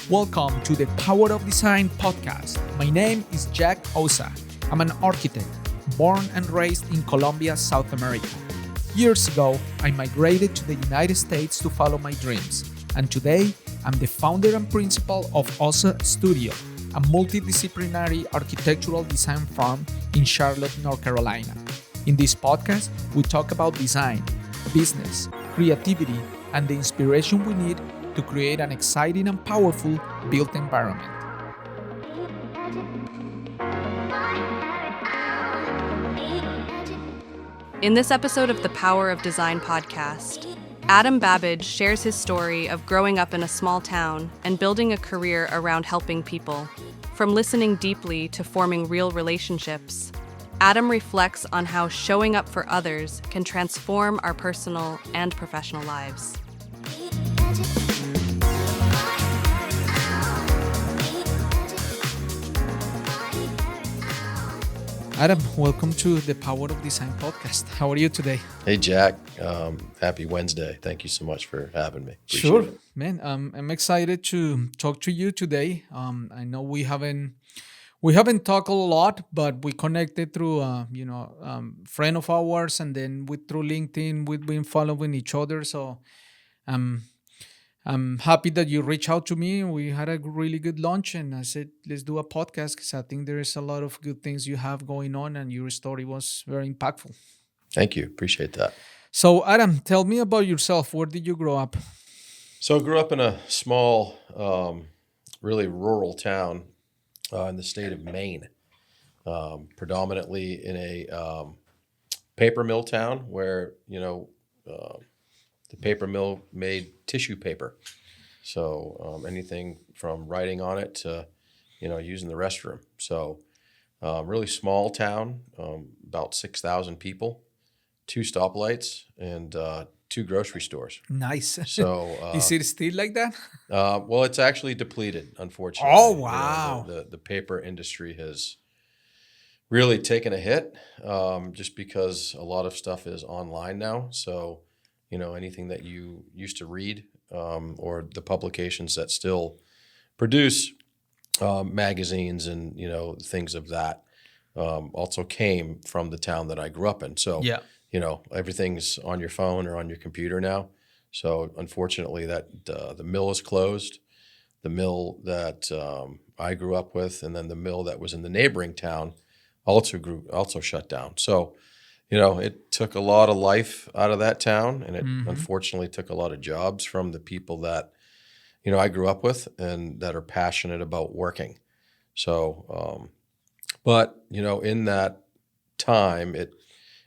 Welcome to the Power of Design podcast. My name is Jack Osa. I'm an architect, born and raised in Colombia, South America. Years ago, I migrated to the United States to follow my dreams, and today I'm the founder and principal of Osa Studio, a multidisciplinary architectural design firm in Charlotte, North Carolina. In this podcast, we talk about design, business, creativity, and the inspiration we need to create an exciting and powerful built environment. In this episode of the Power of Design podcast, Adam Babbidge shares his story of growing up in a small town and building a career around helping people. From listening deeply to forming real relationships, Adam reflects on how showing up for others can transform our personal and professional lives. Adam, welcome to the Power of Design podcast. How are you today? Hey, Jack. Happy Wednesday. Thank you so much for having me. Appreciate Sure, it. man. I'm excited to talk to you today. I know we haven't talked a lot, but we connected through friend of ours, and then through LinkedIn we've been following each other. So I'm happy that you reached out to me. We had a really good lunch, and I said, let's do a podcast because I think there is a lot of good things you have going on, and your story was very impactful. Thank you. Appreciate that. So, Adam, tell me about yourself. Where did you grow up? So I grew up in a small, really rural town in the state of Maine, predominantly in a paper mill town where, the paper mill made tissue paper. So anything from writing on it to, using the restroom. So really small town, about 6,000 people, 2 stoplights, and 2 grocery stores. Nice. So is it still like that? well, it's actually depleted, unfortunately. Oh, wow. The paper industry has really taken a hit just because a lot of stuff is online now. So anything that you used to read or the publications that still produce magazines and, things of that also came from the town that I grew up in. So, yeah. Everything's on your phone or on your computer now. So unfortunately that the mill is closed. The mill that I grew up with, and then the mill that was in the neighboring town also shut down. So it took a lot of life out of that town, and it unfortunately took a lot of jobs from the people that, I grew up with and that are passionate about working. So, but, in that time, it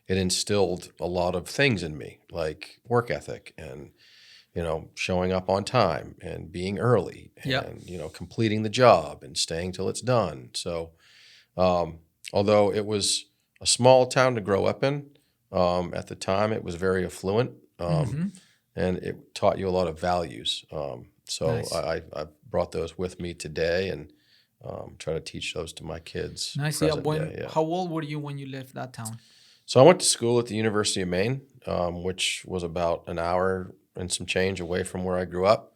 instilled a lot of things in me, like work ethic and, showing up on time and being early and, completing the job and staying till it's done. So, although it was a small town to grow up in. At the time, it was very affluent, and it taught you a lot of values. So Nice. I brought those with me today and try to teach those to my kids. Nice. present day, How old were you when you left that town? So I went to school at the University of Maine, which was about an hour and some change away from where I grew up.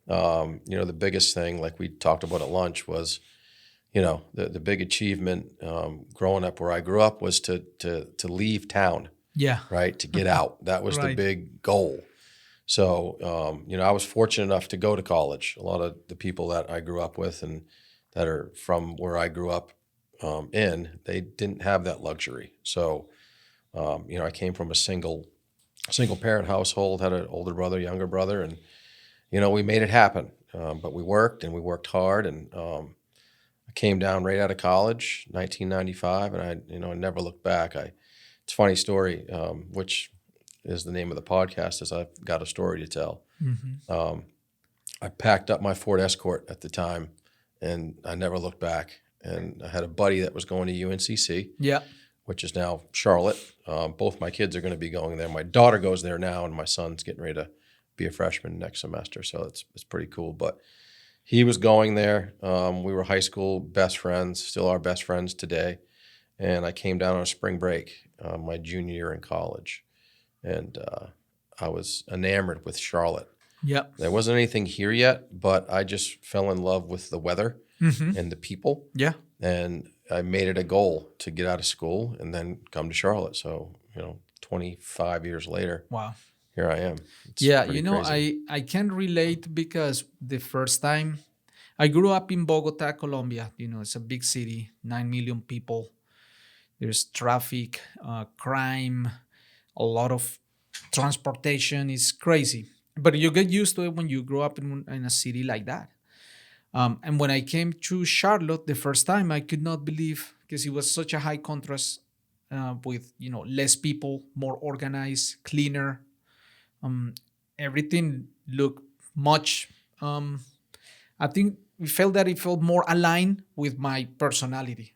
The biggest thing, like we talked about at lunch, was the big achievement growing up where I grew up was to leave town, Yeah. right? To get out. That was the Right. big goal. So, I was fortunate enough to go to college. A lot of the people that I grew up with and that are from where I grew up they didn't have that luxury. So, I came from a single parent household, had an older brother, younger brother, and, we made it happen. But we worked hard, and I came down right out of college, 1995, and I never looked back. It's a funny story, which is the name of the podcast, is I've got a story to tell. I packed up my Ford Escort at the time, and I never looked back. And I had a buddy that was going to UNCC, Yeah. which is now Charlotte. Both my kids are going to be going there. My daughter goes there now, and my son's getting ready to be a freshman next semester. So it's pretty cool. But he was going there. We were high school best friends, still are best friends today. And I came down on a spring break, my junior year in college. And I was enamored with Charlotte. Yep. There wasn't anything here yet, but I just fell in love with the weather and the people. Yeah. And I made it a goal to get out of school and then come to Charlotte. So, 25 years later, Wow. here I am. It's Yeah, pretty crazy. I can relate because the first time I grew up in Bogota, Colombia. It's a big city, 9 million people. There's traffic, crime, a lot of transportation. Is crazy. But you get used to it when you grow up in a city like that. And when I came to Charlotte the first time, I could not believe because it was such a high contrast with less people, more organized, cleaner. Um, Everything looked much. I think we felt that it felt more aligned with my personality.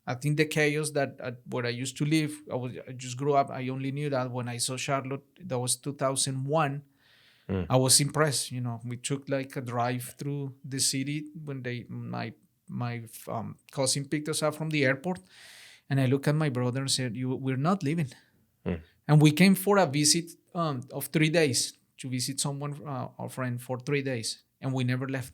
I think the chaos that where I used to live, I just grew up. I only knew that when I saw Charlotte. That was 2001. Mm. I was impressed. We took like a drive through the city when my cousin picked us up from the airport, and I looked at my brother and said, We're not leaving." Mm. And we came for a visit of 3 days to visit someone, our friend, for 3 days, and we never left.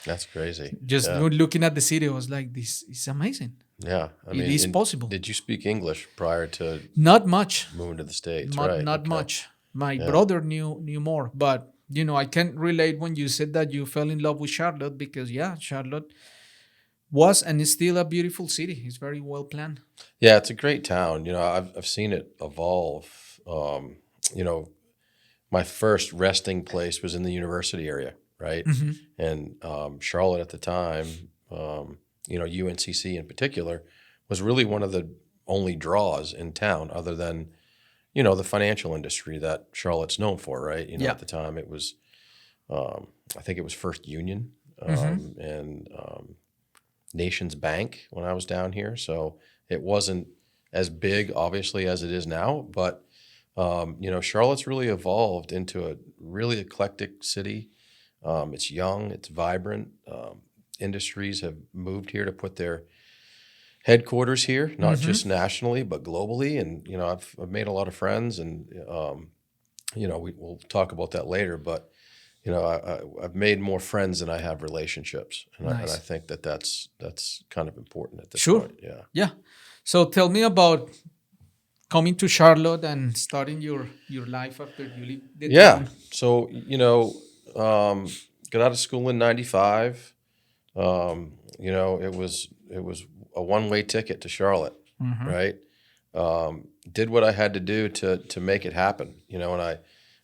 That's crazy. Just Yeah. looking at the city, I was like, "This is amazing. Yeah. I It mean, is possible." did you speak English prior to Not much. moving to the States? Not Right. not Okay. much. My Yeah. brother knew more, but I can relate when you said that you fell in love with Charlotte because Charlotte was and is still a beautiful city. It's very well planned. Yeah, it's a great town. I've seen it evolve. My first resting place was in the university area, right? And Charlotte at the time, UNCC in particular, was really one of the only draws in town, other than the financial industry that Charlotte's known for, right? Yeah. At the time it was, I think it was First Union and Nations Bank when I was down here. So it wasn't as big, obviously, as it is now, but Charlotte's really evolved into a really eclectic city. It's young, it's vibrant. Industries have moved here to put their headquarters here, not just nationally, but globally. And, I've made a lot of friends, and, we'll talk about that later, but, I've made more friends than I have relationships. And, Nice. I think that's kind of important at this Sure. point. Yeah. Yeah. So tell me about coming to Charlotte and starting your life after you leave the Yeah. town. So, got out of school in 95. It was a one-way ticket to Charlotte, right? Did what I had to do to make it happen, and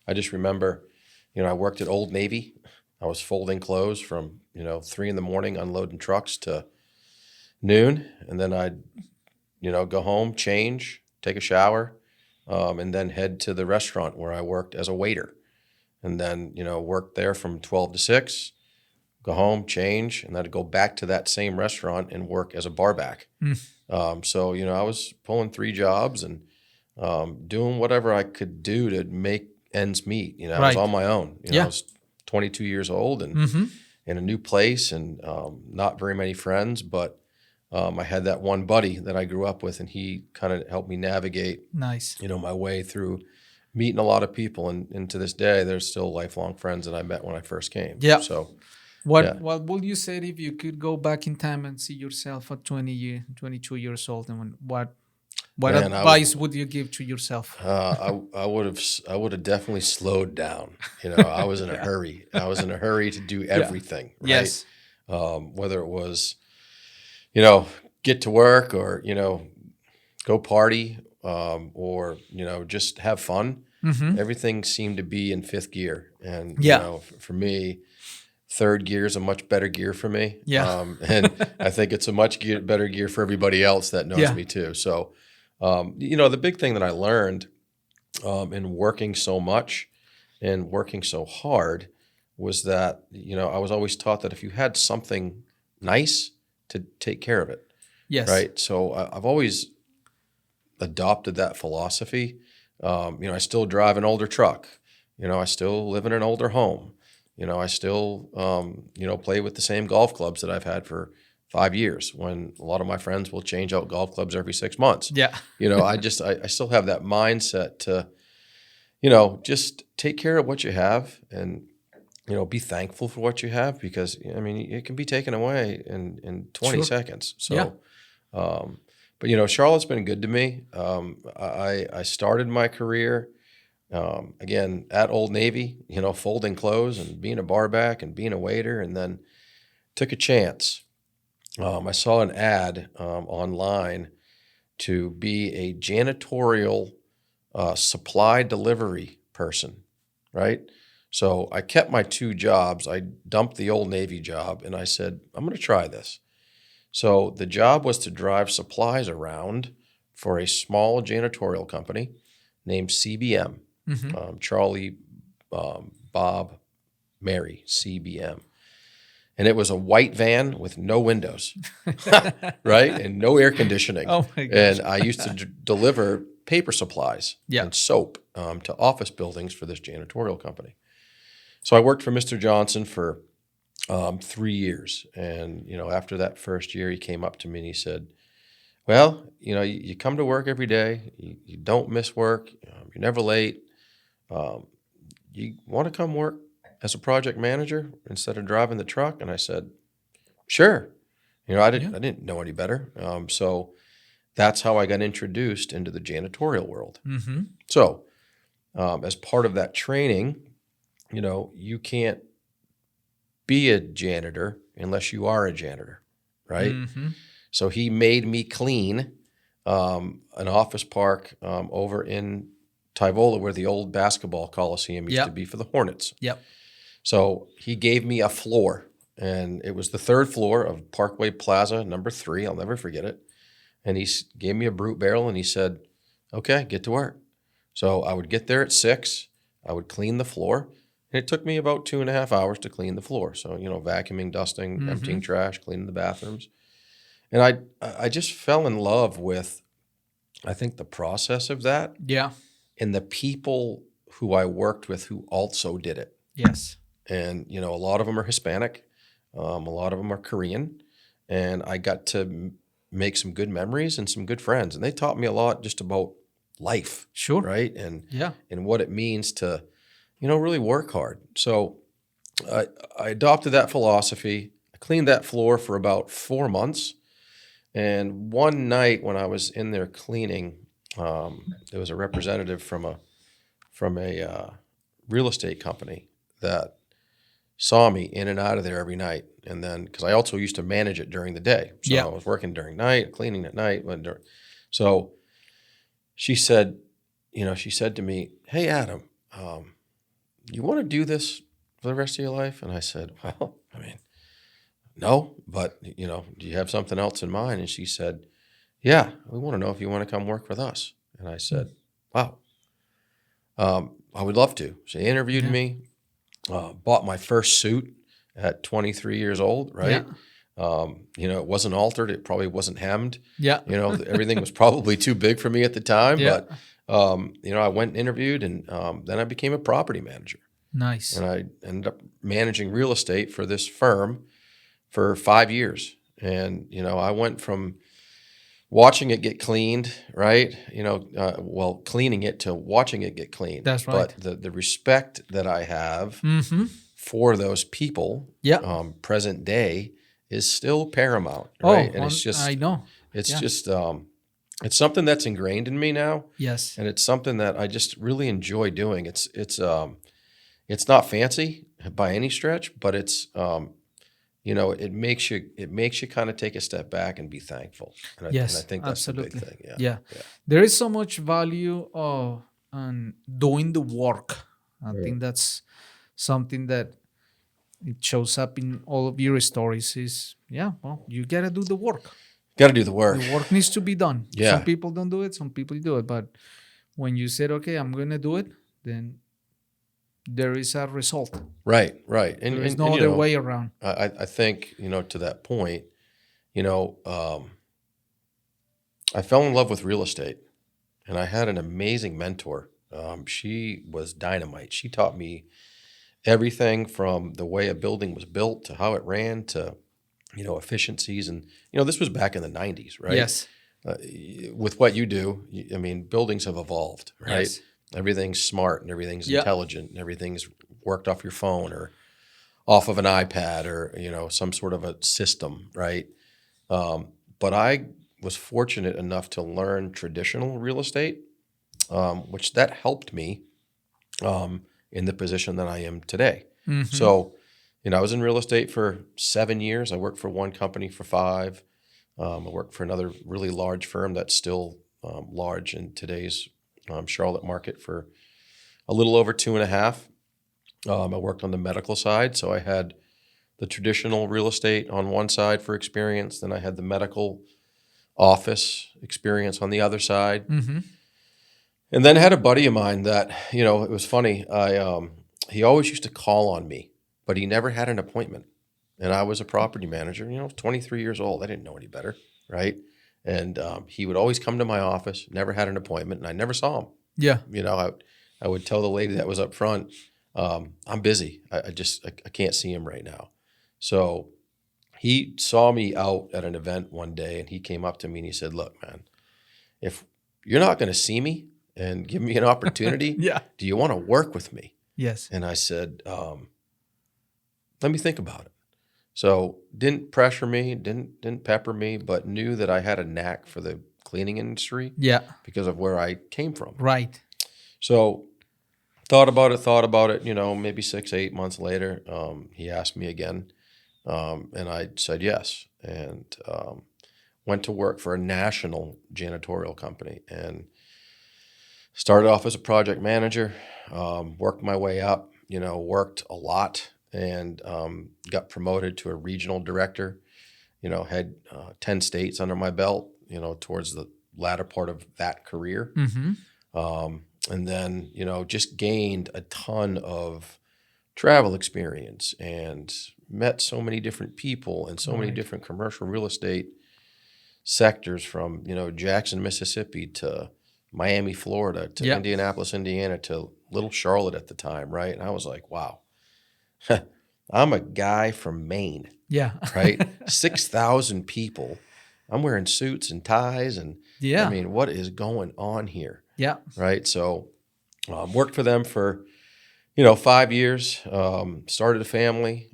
I just remember, I worked at Old Navy. I was folding clothes from, 3 a.m, unloading trucks to noon. And then I'd, go home, change, take a shower, and then head to the restaurant where I worked as a waiter. And then, worked there from 12 to 6, go home, change, and then I'd go back to that same restaurant and work as a barback. So, I was pulling 3 jobs and doing whatever I could do to make ends meet. I was Right. on my own. Yeah. I was 22 years old and in a new place and not very many friends, but I had that one buddy that I grew up with, and he kind of helped me navigate, Nice. my way through meeting a lot of people. And to this day, there's still lifelong friends that I met when I first came. Yeah. So What would you say if you could go back in time and see yourself at 22 years old, and what Man, advice would you give to yourself? I would have definitely slowed down. I was in a hurry. I was in a hurry to do everything. Right? Yes. Whether it was, get to work or, go party, or, just have fun. Everything seemed to be in 5th gear. And, for me, 3rd gear is a much better gear for me. Yeah. And I think it's a much better gear for everybody else that knows me too. So, the big thing that I learned in working so much and working so hard was that, I was always taught that if you had something nice, to take care of it. Yes. Right. So I've always adopted that philosophy. I still drive an older truck. I still live in an older home. I still, play with the same golf clubs that I've had for 5 years, when a lot of my friends will change out golf clubs every 6 months. Yeah. I still have that mindset to, just take care of what you have and, be thankful for what you have because, it can be taken away in 20 Sure. seconds. Yeah. So, but, Charlotte's been good to me. I started my career, again, at Old Navy, folding clothes and being a barback and being a waiter, and then took a chance. I saw an ad online to be a janitorial supply delivery person, right? So I kept my 2 jobs. I dumped the Old Navy job and I said, I'm going to try this. So the job was to drive supplies around for a small janitorial company named CBM, Charlie, Bob, Mary, CBM. And it was a white van with no windows, right? And no air conditioning. Oh my gosh. And I used to deliver paper supplies Yeah. and soap to office buildings for this janitorial company. So I worked for Mr. Johnson for 3 years. And, after that first year, he came up to me and he said, well, you come to work every day. You don't miss work. You're never late. You want to come work as a project manager instead of driving the truck? And I said, sure. I didn't know any better. So that's how I got introduced into the janitorial world. Mm-hmm. So as part of that training, you can't be a janitor unless you are a janitor, right? Mm-hmm. So he made me clean an office park over in Tyvola where the old basketball coliseum used to be for the Hornets. Yep. So he gave me a floor, and it was the 3rd floor of Parkway Plaza, number 3. I'll never forget it. And he gave me a brute barrel, and he said, okay, get to work. So I would get there at 6. I would clean the floor, and it took me about 2.5 hours to clean the floor. So, vacuuming, dusting, emptying trash, cleaning the bathrooms. And I just fell in love with, I think, the process of that. Yeah. And the people who I worked with who also did it. Yes. And, a lot of them are Hispanic. A lot of them are Korean. And I got to make some good memories and some good friends. And they taught me a lot just about life. Sure. Right? And Yeah. and what it means to, really work hard. So I adopted that philosophy. I cleaned that floor for about 4 months. And one night when I was in there cleaning, there was a representative from a real estate company that saw me in and out of there every night. And then, because I also used to manage it during the day. So I was working during night, cleaning at night. So she said to me, hey, Adam, you want to do this for the rest of your life? And I said, well, no, but, do you have something else in mind? And she said, yeah, we want to know if you want to come work with us. And I said, wow, I would love to. She interviewed me. Bought my first suit at 23 years old, right? It wasn't altered. It probably wasn't hemmed. Yeah. Everything was probably too big for me at the time. Yeah. But, I went and interviewed, and then I became a property manager. Nice. And I ended up managing real estate for this firm for 5 years. And, I went from watching it get cleaned, right? Cleaning it to watching it get cleaned. That's right. But the respect that I have for those people, present day, is still paramount, right? And it's just, I know. It's just, it's something that's ingrained in me now. Yes. And it's something that I just really enjoy doing. It's not fancy by any stretch, but it's, it makes you kind of take a step back and be thankful. And I think that's absolutely. the big thing. Yeah. There is so much value on doing the work. I think that's something that it shows up in all of your stories is, you got to do the work. Got to do the work. The work needs to be done. Yeah. Some people don't do it. Some people do it. But when you said, okay, I'm going to do it, then there is a result. Right. And there is no other way around. I think, to that point, I fell in love with real estate, and I had an amazing mentor. She was dynamite. She taught me everything from the way a building was built to how it ran to, efficiencies. And, this was back in the 90s, right? Yes. With what you do, buildings have evolved, right? Yes. everything's smart and everything's Yeah. intelligent and everything's worked off your phone or off of an iPad or, some sort of a system, right? But I was fortunate enough to learn traditional real estate, which that helped me in the position that I am today. Mm-hmm. So, I was in real estate for 7 years. I worked for one company for 5. I worked for another really large firm that's still large in today's Charlotte market for a little over 2.5. I worked on the medical side, so I had the traditional real estate on one side for experience. Then I had the medical office experience on the other side. Mm-hmm. And then I had a buddy of mine that, it was funny. He always used to call on me, but he never had an appointment. And I was a property manager, 23 years old. I didn't know any better, right? And he would always come to my office, never had an appointment, and I never saw him. Yeah. I would tell the lady that was up front, I'm busy. I can't see him right now. So he saw me out at an event one day, and he came up to me and he said, "Look, man, if you're not going to see me and give me an opportunity, Yeah. do you want to work with me?" Yes. And I said, "Let me think about it." So didn't pressure me, didn't pepper me, but knew that I had a knack for the cleaning industry Yeah. because of where I came from. Right. So thought about it, maybe 6, 8 months later, he asked me again, and I said yes, and went to work for a national janitorial company and started off as a project manager, worked my way up, worked a lot, and got promoted to a regional director, had 10 states under my belt, towards the latter part of that career. Mm-hmm. And then, just gained a ton of travel experience and met so many different people and so many Right. different commercial real estate sectors from, Jackson, Mississippi to Miami, Florida to Yeah. Indianapolis, Indiana to Little Charlotte at the time, right? And I was like, wow, I'm a guy from Maine, Yeah. right? 6,000 people. I'm wearing suits and ties and Yeah. I mean, what is going on here? Yeah. Right. So worked for them for, 5 years, started a family,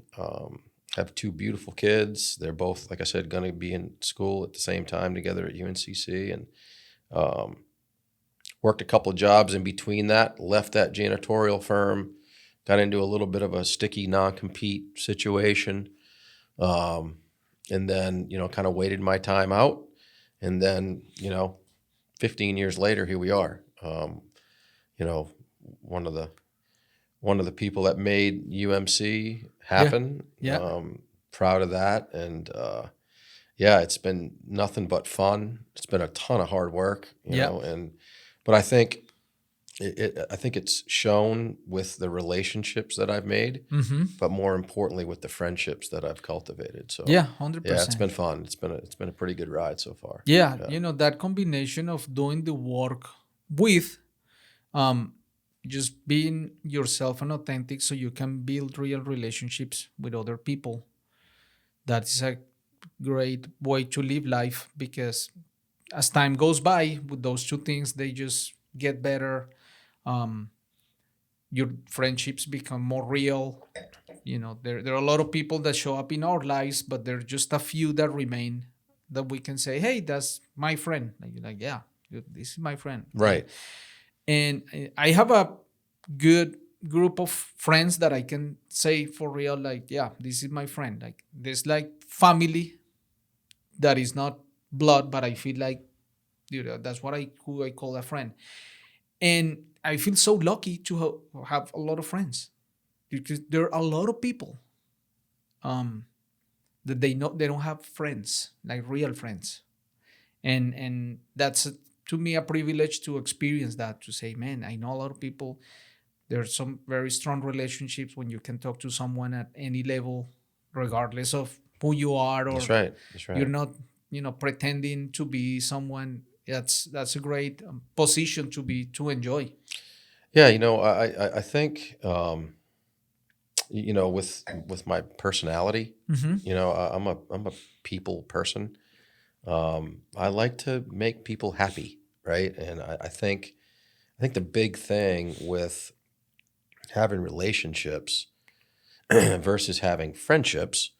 have 2 beautiful kids. They're both, like I said, going to be in school at the same time together at UNCC, and worked a couple of jobs in between that, left that janitorial firm, got into a little bit of a sticky non-compete situation, and then, kind of waited my time out. And then, 15 years later, here we are. One of the people that made UMC happen. Yeah. Proud of that. And yeah, it's been nothing but fun. It's been a ton of hard work, Yeah. but I think I think it's shown with the relationships that I've made, Mm-hmm. but more importantly with the friendships that I've cultivated. So Yeah. 100%. yeah, it's been fun. It's been a pretty good ride so far. Yeah, that combination of doing the work with just being yourself and authentic so you can build real relationships with other people. That is a great way to live life, because as time goes by with those two things, they just get better. Um, your friendships become more real. There are a lot of people that show up in our lives, but there are just a few that remain, that we can say, hey, that's my friend. Like, you're like, yeah, this is my friend. Right. And I have a good group of friends that I can say for real, like, yeah, this is my friend. Like, there's like family that is not blood, but I feel like, that's who I call a friend. And I feel so lucky to have a lot of friends, because there are a lot of people that they know they don't have friends, like real friends. And that's to me a privilege to experience that, to say, man, I know a lot of people. There's some very strong relationships when you can talk to someone at any level, regardless of who you are, or That's right. you're not, pretending to be someone. That's a great position to enjoy. Yeah, I think with my personality, Mm-hmm. I'm a people person. I like to make people happy, right? And I think think the big thing with having relationships versus having friendships,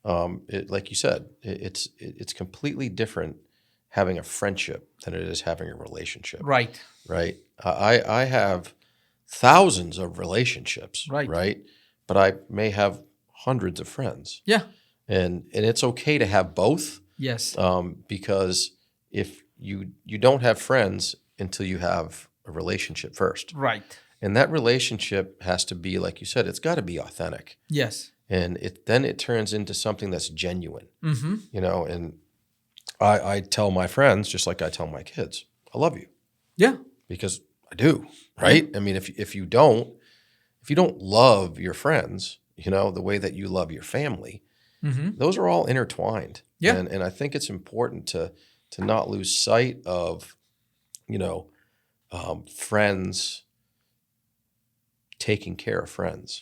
like you said, it's completely different having a friendship than it is having a relationship. Right. Right. I have thousands of relationships. Right. Right. But I may have hundreds of friends. Yeah. And it's okay to have both. Yes. Because if you don't have friends until you have a relationship first. Right. And that relationship has to be, like you said, it's got to be authentic. Yes. And then it turns into something that's genuine. Mm-hmm. You know, and I tell my friends, just like I tell my kids, I love you. Yeah. Because I do, right? I mean, if you don't love your friends, you know, the way that you love your family, those are all intertwined. Yeah. And I think it's important to not lose sight of, you know, friends taking care of friends.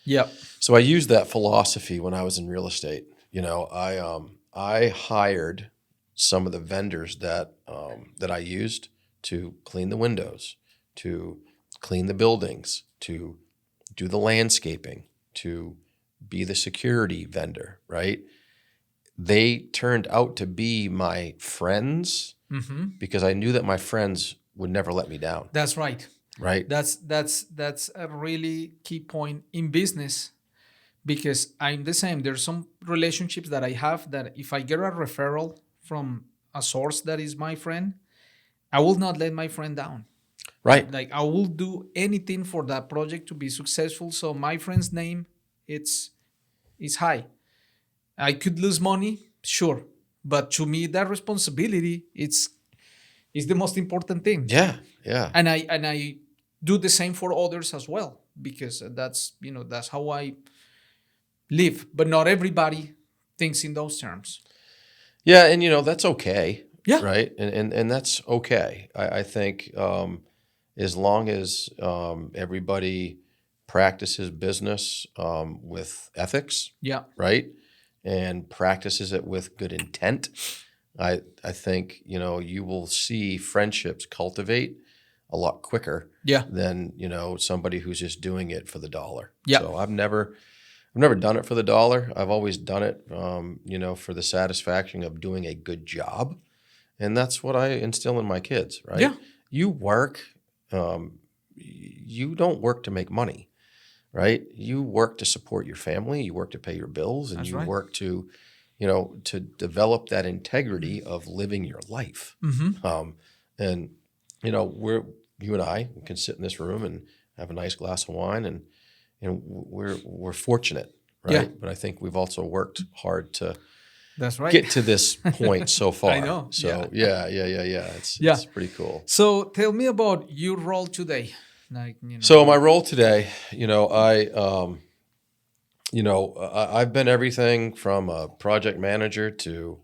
Yep. So I used that philosophy when I was in real estate. You know, I hired some of the vendors that I used to clean the windows, to clean the buildings, to do the landscaping, to be the security vendor, right? They turned out to be my friends because I knew that my friends would never let me down. That's right. Right. That's a really key point in business, because I'm the same. There's some relationships that I have that if I get a referral from a source that is my friend, I will not let my friend down. Right. Like I will do anything for that project to be successful. So my friend's name, it's high. I could lose money, sure, but to me that responsibility is the most important thing. Yeah. Yeah. And I do the same for others as well, because that's how I live. But not everybody thinks in those terms. Yeah, and you know that's okay. Yeah. Right. And that's okay. I think as long as everybody practices business with ethics. Yeah. Right. And practices it with good intent, I think, you know, you will see friendships cultivate a lot quicker than, you know, somebody who's just doing it for the dollar. Yeah. So I've never done it for the dollar. I've always done it, you know, for the satisfaction of doing a good job. And that's what I instill in my kids, right? Yeah. You work, you don't work to make money. Right? You work to support your family, you work to pay your bills, and That's you right. work to, you know, to develop that integrity of living your life. And, you know, you and I can sit in this room and have a nice glass of wine, and we're fortunate, right? Yeah. But I think we've also worked hard to That's right. get to this point so far. I know. So yeah. It's pretty cool. So tell me about your role today. Like, you know. So my role today, you know, I've been everything from a project manager to,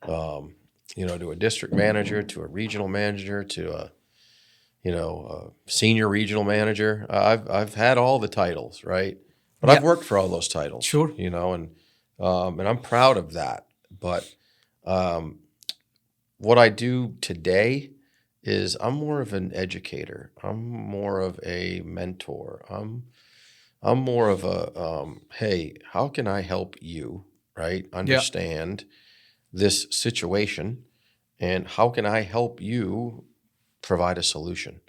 you know, to a district manager, to a regional manager, to a senior regional manager. I've had all the titles, right? But I've worked for all those titles, Sure. You know, and I'm proud of that. But what I do today is I'm more of an educator. I'm more of a mentor. I'm more of a, hey, how can I help you, right? Understand this situation, and how can I help you provide a solution,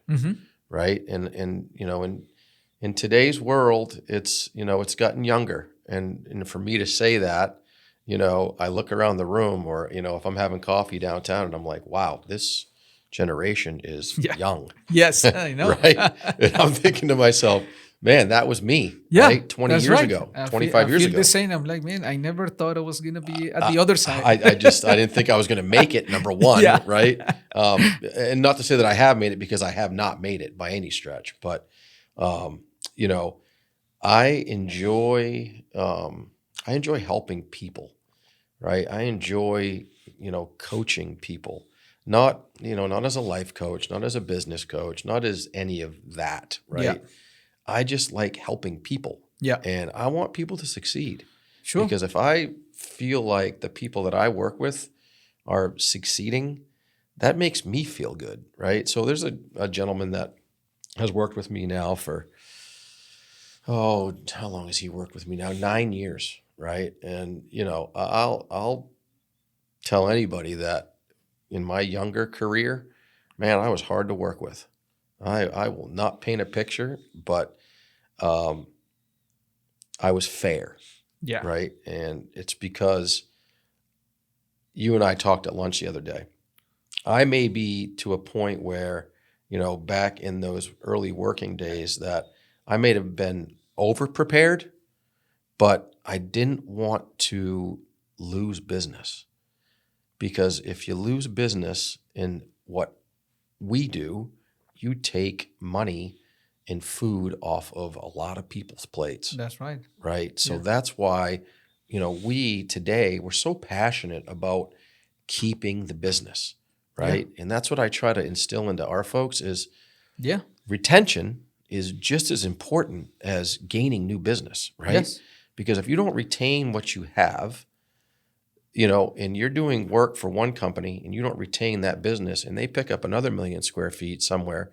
right? And you know, in today's world, it's, you know, it's gotten younger. And for me to say that, you know, I look around the room, or, you know, if I'm having coffee downtown and I'm like, wow, this generation is young. Yes, I know. Right? And I'm thinking to myself, man, that was me, right? 20 years ago, 25 years ago. I feel the same. I'm like, man, I never thought I was going to be at the other side. I didn't think I was going to make it, number one, right? And not to say that I have made it, because I have not made it by any stretch. But, you know, I enjoy helping people, right? I enjoy, you know, coaching people. Not as a life coach, not as a business coach, not as any of that, right? Yeah. I just like helping people. Yeah. And I want people to succeed. Sure. Because if I feel like the people that I work with are succeeding, that makes me feel good, right? So there's a gentleman that has worked with me now for, how long has he worked with me now? 9 years, right? And, I'll tell anybody that in my younger career, man, I was hard to work with. I will not paint a picture, but I was fair, Yeah. right? And it's because you and I talked at lunch the other day. I may be to a point where, back in those early working days that I may have been over-prepared, but I didn't want to lose business. Because if you lose business in what we do, you take money and food off of a lot of people's plates. That's right. Right? So Yeah. that's why, we today, we're so passionate about keeping the business, right? And that's what I try to instill into our folks is Yeah. retention is just as important as gaining new business, right? Yes. Because if you don't retain what you have, and you're doing work for one company and you don't retain that business and they pick up another 1 million square feet somewhere,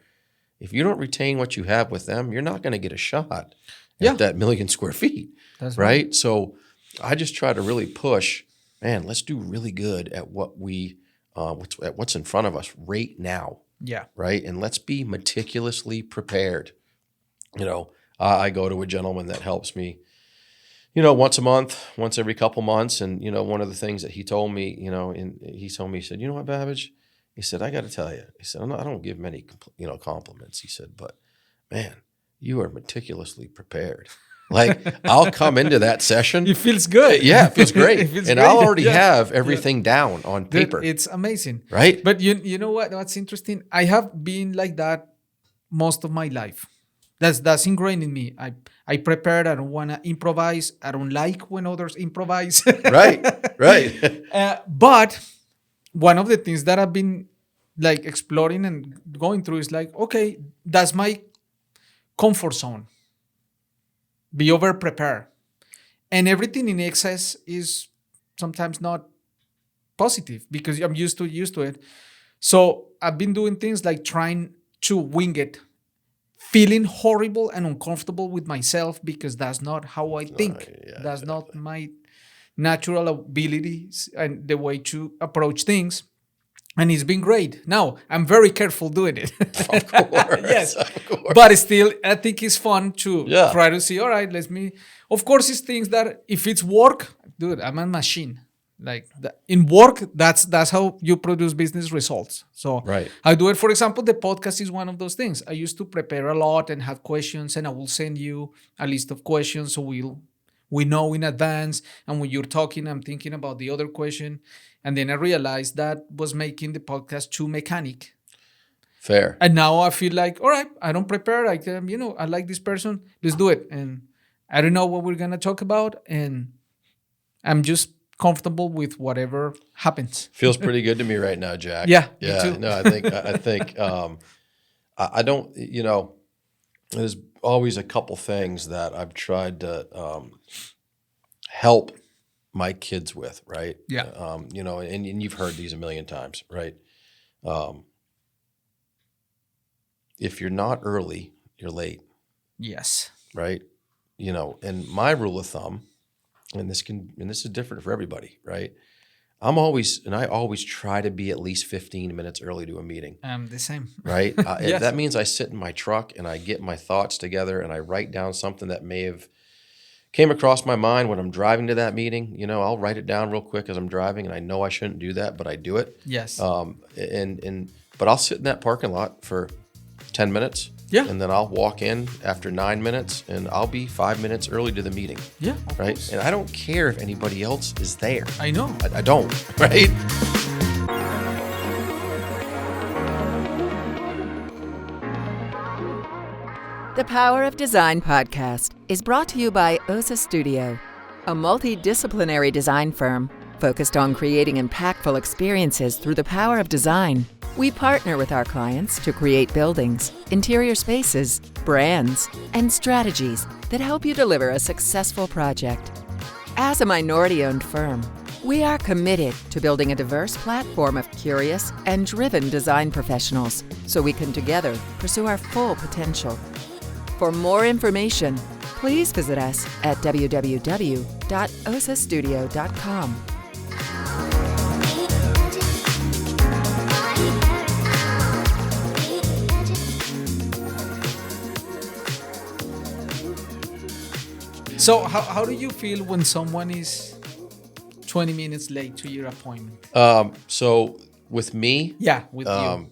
if you don't retain what you have with them, you're not going to get a shot at that 1 million square feet, That's right? So I just try to really push, man, let's do really good at what we, at what's in front of us right now, Yeah. right? And let's be meticulously prepared. I go to a gentleman that helps me, once a month, once every couple months. And, one of the things that he told me, he said, you know what, Babbidge? He said, I got to tell you, he said, I don't give many, compliments. He said, but man, you are meticulously prepared. Like I'll come into that session. It feels good. Yeah, it feels great. It feels and great. I'll already Yeah. have everything down on Dude, paper. it's amazing. Right? But you know what's interesting? I have been like that most of my life. That's ingrained in me. I prepare. I don't want to improvise. I don't like when others improvise. Right. But one of the things that I've been like exploring and going through is like, okay, that's my comfort zone. Be over prepared. And everything in excess is sometimes not positive because I'm used to it. So I've been doing things like trying to wing it, feeling horrible and uncomfortable with myself because that's not how I think. That's not my natural abilities and the way to approach things. And it's been great. Now, I'm very careful doing it. Of course. Yes. Of course. But still, I think it's fun to Yeah. try to see, all right, of course, it's things that if it's work, dude, I'm a machine. Like in work, that's how you produce business results. So Right. I do it. For example, the podcast is one of those things. I used to prepare a lot and have questions, and I will send you a list of questions so we know in advance. And when you're talking, I'm thinking about the other question. And then I realized that was making the podcast too mechanic. Fair. And now I feel like, all right, I don't prepare. I like this person. Let's do it. And I don't know what we're going to talk about. And I'm just comfortable with whatever happens. Feels pretty good to me right now, Jack. Yeah, me Yeah. too. No, I think, I don't, there's always a couple things that I've tried to help my kids with, right? Yeah. And you've heard these a million times, right? If you're not early, you're late, Yes. right? And my rule of thumb, and this is different for everybody, right? I always try to be at least 15 minutes early to a meeting. I'm the same. Right? Yes. That means I sit in my truck and I get my thoughts together and I write down something that may have came across my mind when I'm driving to that meeting. I'll write it down real quick as I'm driving, and I know I shouldn't do that, but I do it. Yes. But I'll sit in that parking lot for 10 minutes. Yeah. And then I'll walk in after 9 minutes, and I'll be 5 minutes early to the meeting. Yeah. Of Right? course. And I don't care if anybody else is there. I know. I don't. Right? The Power of Design podcast is brought to you by OSA Studio, a multidisciplinary design firm focused on creating impactful experiences through the power of design. We partner with our clients to create buildings, interior spaces, brands, and strategies that help you deliver a successful project. As a minority-owned firm, We are committed to building a diverse platform of curious and driven design professionals so we can together pursue our full potential. For more information, please visit us at www.osastudio.com. So how do you feel when someone is 20 minutes late to your appointment? So with me, Yeah, with you.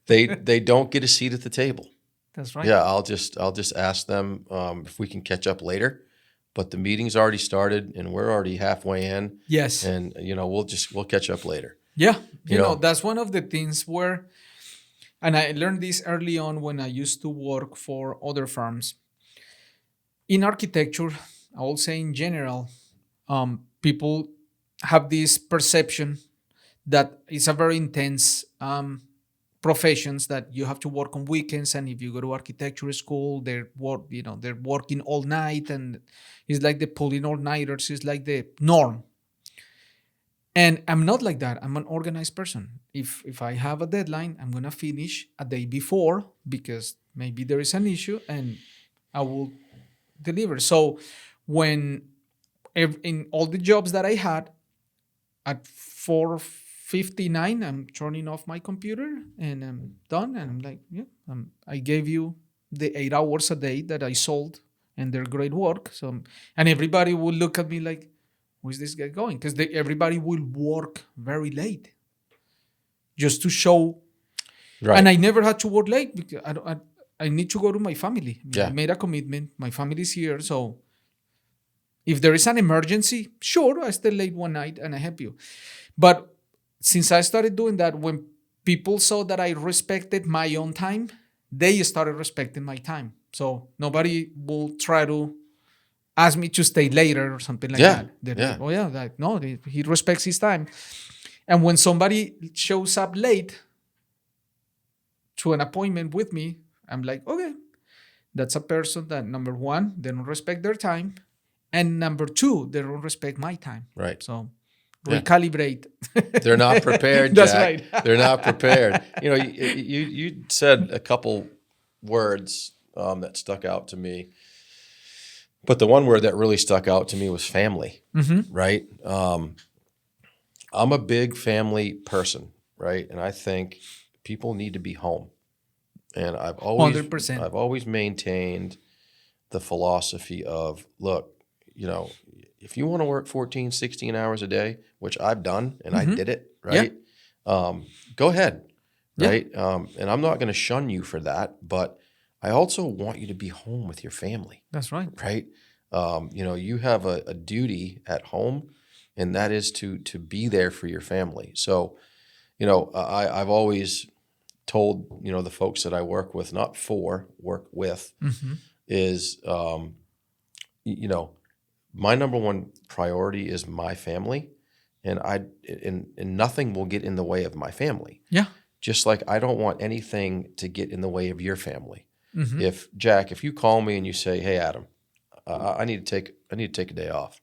they don't get a seat at the table. That's right. Yeah, I'll just ask them if we can catch up later, but the meeting's already started and we're already halfway in. Yes. And we'll catch up later. Yeah. You know, know. that's one of the things where, and I learned this early on when I used to work for other firms. In architecture, I will say in general, people have this perception that it's a very intense professions, that you have to work on weekends, and if you go to architecture school, they're working all night, and it's like the pulling all-nighters is like the norm. And I'm not like that. I'm an organized person. If I have a deadline, I'm gonna finish a day before because maybe there is an issue, and I will deliver. So when in all the jobs that I had, at 4:59, I'm turning off my computer and I'm done. And I'm like, yeah, I gave you the 8 hours a day that I sold, and they're great work. So, and everybody will look at me like, where's this guy going? Because everybody will work very late just to show. Right. And I never had to work late because I need to go to my family. Yeah. I made a commitment. My family's here. So if there is an emergency, sure, I stay late one night and I help you. But since I started doing that, when people saw that I respected my own time, they started respecting my time. So nobody will try to ask me to stay later or something like that. Yeah. Oh yeah, no, he respects his time. And when somebody shows up late to an appointment with me, I'm like, okay, that's a person that, number one, they don't respect their time, and number two, they don't respect my time. Right. So Yeah. recalibrate. They're not prepared, That's Jack. right. They're not prepared. You said a couple words that stuck out to me, but the one word that really stuck out to me was family. Mm-hmm. Right. I'm a big family person, right, and I think people need to be home. And I've 100%. always maintained the philosophy of, look, if you want to work 14, 16 hours a day, which I've done and I did it, right? Yeah. Go ahead, right? Yeah. And I'm not going to shun you for that, but I also want you to be home with your family. That's right. Right? You have a duty at home, and that is to be there for your family. So, I've always told the folks that I work with, not for, work with, is my number one priority is my family, and nothing will get in the way of my family. Yeah. Just like I don't want anything to get in the way of your family. Mm-hmm. If you call me and you say, hey Adam, I need to take a day off.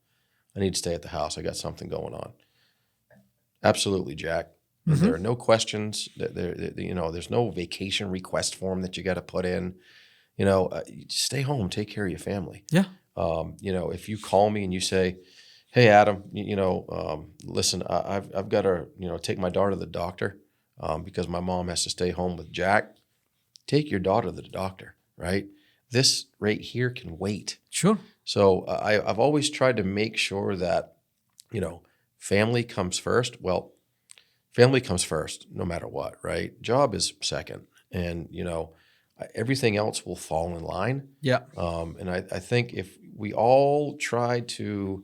I need to stay at the house. I got something going on. Absolutely, Jack. Mm-hmm. There are no questions. There's no vacation request form that you got to put in. Stay home, take care of your family. Yeah. If you call me and you say, hey Adam, listen, I've got to take my daughter to the doctor because my mom has to stay home with Jack. Take your daughter to the doctor, right? This right here can wait. Sure. So I've always tried to make sure that family comes first. Well, family comes first no matter what, right? Job is second, and everything else will fall in line. Yeah. And I think if we all try to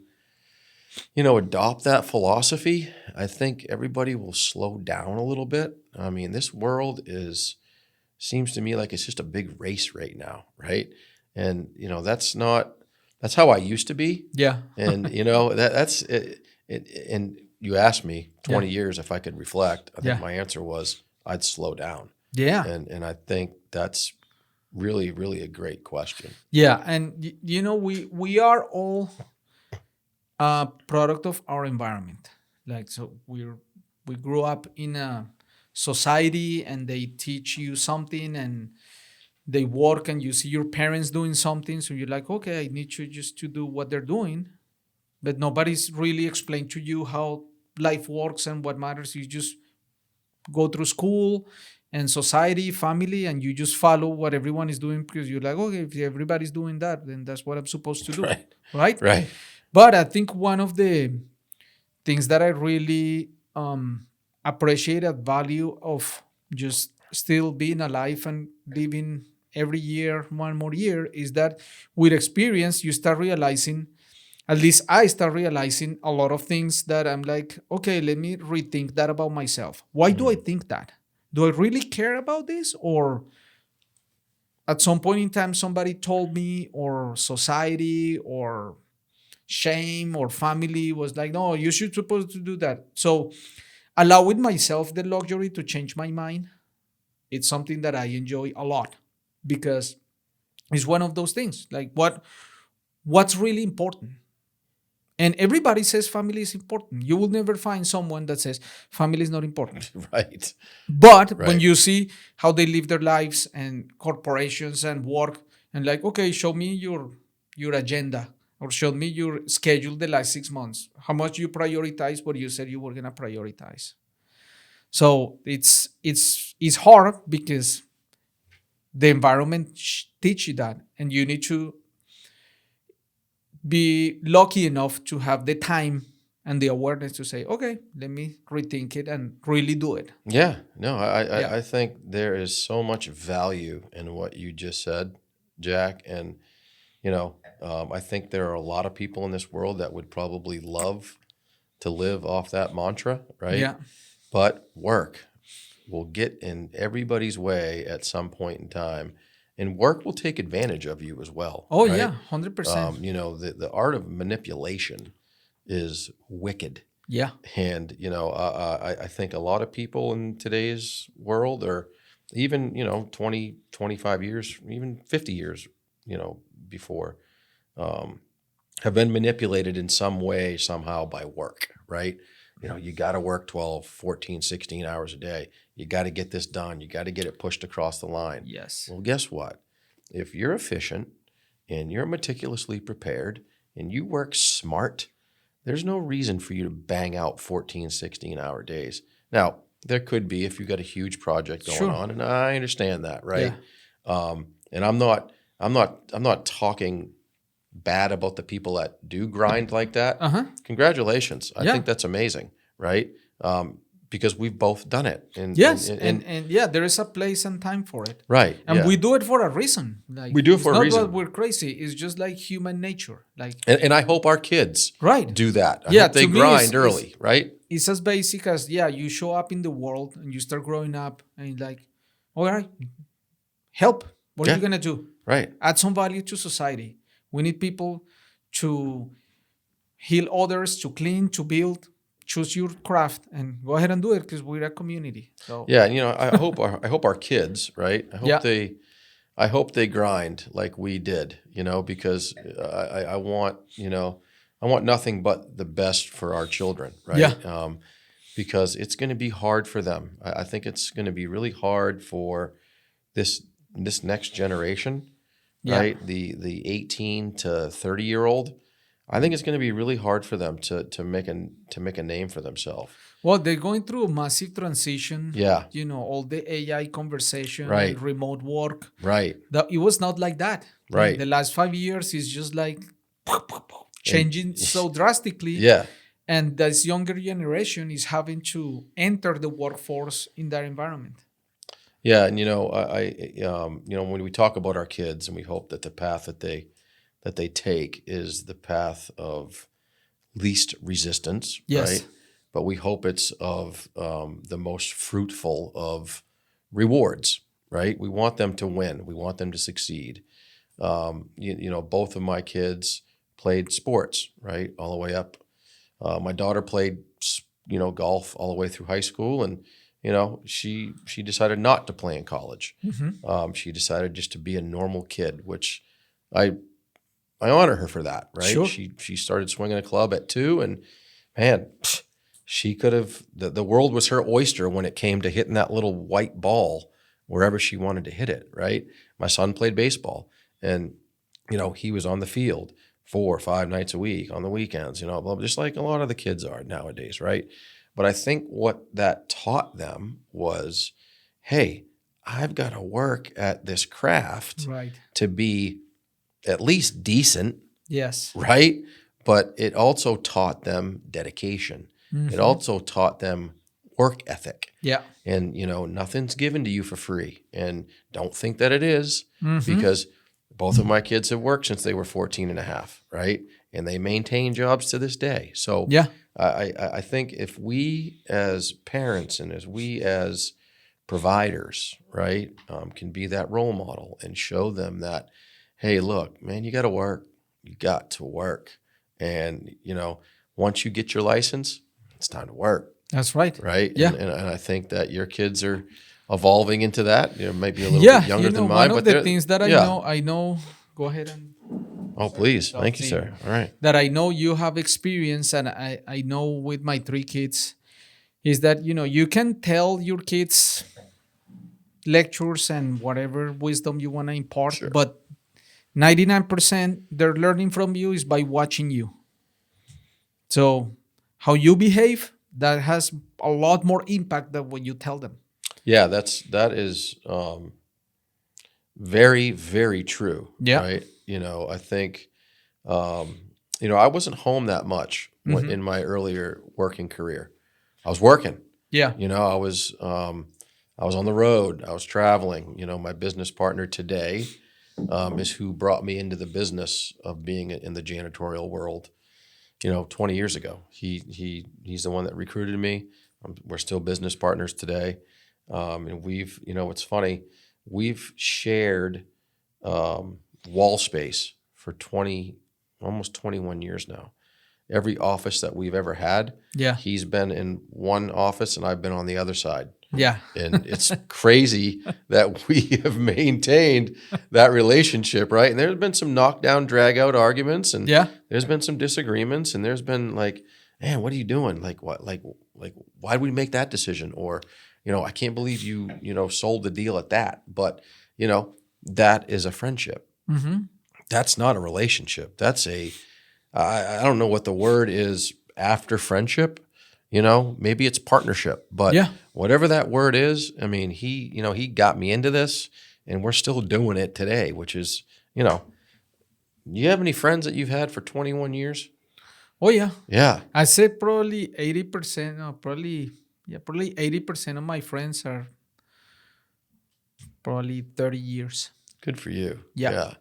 adopt that philosophy, I think everybody will slow down a little bit. I mean, this world seems to me like it's just a big race right now, right? And that's how I used to be. Yeah. And that's it. And you asked me 20 years if I could reflect. I think my answer was I'd slow down. Yeah. And I think that's really, really a great question. Yeah. And we are all a product of our environment. Like, so we grew up in a society and they teach you something and they work and you see your parents doing something. So you're like, okay, I need you just to do what they're doing. But nobody's really explained to you how life works and what matters. You just go through school and society, family, and you just follow what everyone is doing because you're like, okay, if everybody's doing that, then that's what I'm supposed to do. Right. Right? Right. But I think one of the things that I really appreciate at value of just still being alive and living every year, one more year, is that with experience, you start realizing, at least I start realizing a lot of things that I'm like, okay, let me rethink that about myself. Why do I think that? Do I really care about this? Or at some point in time, somebody told me, or society, or shame, or family was like, no, you should supposed to do that. So allowing myself the luxury to change my mind, it's something that I enjoy a lot because it's one of those things. Like what's really important? And everybody says family is important. You will never find someone that says family is not important. Right. But when Right. you see how they live their lives and corporations and work, and like, okay, show me your agenda or show me your schedule the last 6 months. How much you prioritize what you said you were gonna prioritize. So it's hard because the environment teach you that, and you need to be lucky enough to have the time and the awareness to say, okay, let me rethink it and really do it. Yeah. No, Yeah. I think there is so much value in what you just said, Jack. And, I think there are a lot of people in this world that would probably love to live off that mantra, right? Yeah. But work will get in everybody's way at some point in time. And work will take advantage of you as well. Oh, right? yeah, 100%. The art of manipulation is wicked. Yeah. And, I think a lot of people in today's world are even, 20, 25 years, even 50 years, before, have been manipulated in some way, somehow by work, right? You got to work 12, 14, 16 hours a day. You got to get this done. You got to get it pushed across the line. Yes. Well, guess what? If you're efficient and you're meticulously prepared and you work smart, there's no reason for you to bang out 14, 16-hour days. Now, there could be if you've got a huge project going Sure. on, and I understand that, right? Yeah. And I'm not talking bad about the people that do grind like that. Uh-huh. Congratulations. I Yeah. think that's amazing, right? Because we've both done it. And, Yes. and And yeah, there is a place and time for it. right. And yeah. we do it for a reason. Like, We do it for a it's reason. not that we're crazy. It's just like human nature. Like, And I hope our kids right. do that. I Yeah, hope they to me, grind it's- early, right? It's as basic as, yeah, you show up in the world and you start growing up and you're like, all right, help. What are you Yeah. going to do? Right. Add some value to society. We need people to heal others, to clean, to build. Choose your craft and go ahead and do it because we're a community. So Yeah, and I hope our kids, right? Yeah. I hope they grind like we did, because I want, I want nothing but the best for our children, right? Yeah. Because it's going to be hard for them. I think it's going to be really hard for this next generation, Yeah. right? The 18 to 30-year-old. I think it's going to be really hard for them to make a name for themselves. Well, they're going through a massive transition. Yeah. All the AI conversation Right. and remote work. Right. It was not like that. Right. The last 5 years is just like changing so drastically. Yeah. And this younger generation is having to enter the workforce in that environment. Yeah, and when we talk about our kids, and we hope that the path that they take is the path of least resistance, Yes. right? But we hope it's of the most fruitful of rewards, right? We want them to win. We want them to succeed. Both of my kids played sports, right, all the way up. My daughter played, golf all the way through high school, and she decided not to play in college. Mm-hmm. She decided just to be a normal kid, which I honor her for that, right? Sure. She started swinging a club at 2, and man, she could have, the world was her oyster when it came to hitting that little white ball wherever she wanted to hit it, right? My son played baseball, and, he was on the field 4 or 5 nights a week on the weekends, just like a lot of the kids are nowadays, right? But I think what that taught them was, hey, I've got to work at this craft Right. to be at least decent, Yes. right? But it also taught them dedication. It also taught them work ethic. Yeah. And, nothing's given to you for free. And don't think that it is, because both of my kids have worked since they were 14 and a half, right? And they maintain jobs to this day. So Yeah. I think if we as parents and as we as providers, right, can be that role model and show them that, hey, look, man, you got to work. You got to work. And, once you get your license, it's time to work. That's right. Right? Yeah. And I think that your kids are evolving into that. Maybe a little Yeah. bit younger than mine. One of the things that I know, go ahead and. Oh, please. Thank you, sir. All right. That I know you have experience, and I know with my 3 kids, is that, you can tell your kids lectures and whatever wisdom you want to impart, Sure. but 99% they're learning from you is by watching you. So how you behave, that has a lot more impact than what you tell them. Yeah, that is very, very true. Yeah. Right. I think, I wasn't home that much in my earlier working career. I was working. Yeah. I was on the road. I was traveling. My business partner today is who brought me into the business of being in the janitorial world. 20 years ago. He's the one that recruited me. We're still business partners today. And we've, it's funny, we've shared wall space for almost 21 years now. Every office that we've ever had, Yeah. he's been in one office and I've been on the other side. Yeah. And it's crazy that we have maintained that relationship, right? And there's been some knockdown, drag out arguments, and Yeah. there's been some disagreements, and there's been like, man, what are you doing? Like what? Like why did we make that decision? Or, I can't believe you sold the deal at that. But that is a friendship. Mm-hmm. That's not a relationship. That's I don't know what the word is after friendship. Maybe it's partnership, but Yeah. whatever that word is, I mean, he got me into this, and we're still doing it today, which is, you have any friends that you've had for 21 years? Oh, yeah. Yeah. I say probably 80%, probably 80% of my friends are probably 30 years. Good for you. Yeah. Yeah.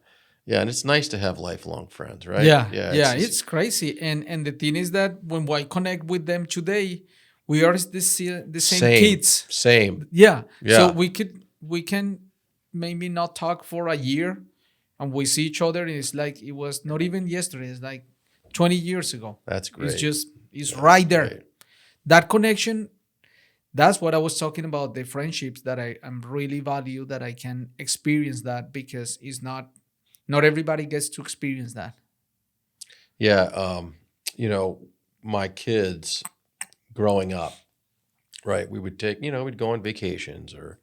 Yeah. And it's nice to have lifelong friends, right? Yeah. Yeah. It's crazy. And the thing is that when I connect with them today, we are the same kids. Same. Yeah. Yeah. So we can maybe not talk for a year, and we see each other, and it's like it was not even yesterday. It's like 20 years ago. That's great. It's right there. Great. That connection, that's what I was talking about, the friendships that I'm really value, that I can experience that, because it's not everybody gets to experience that. Yeah. My kids growing up, right, we would take, we'd go on vacations or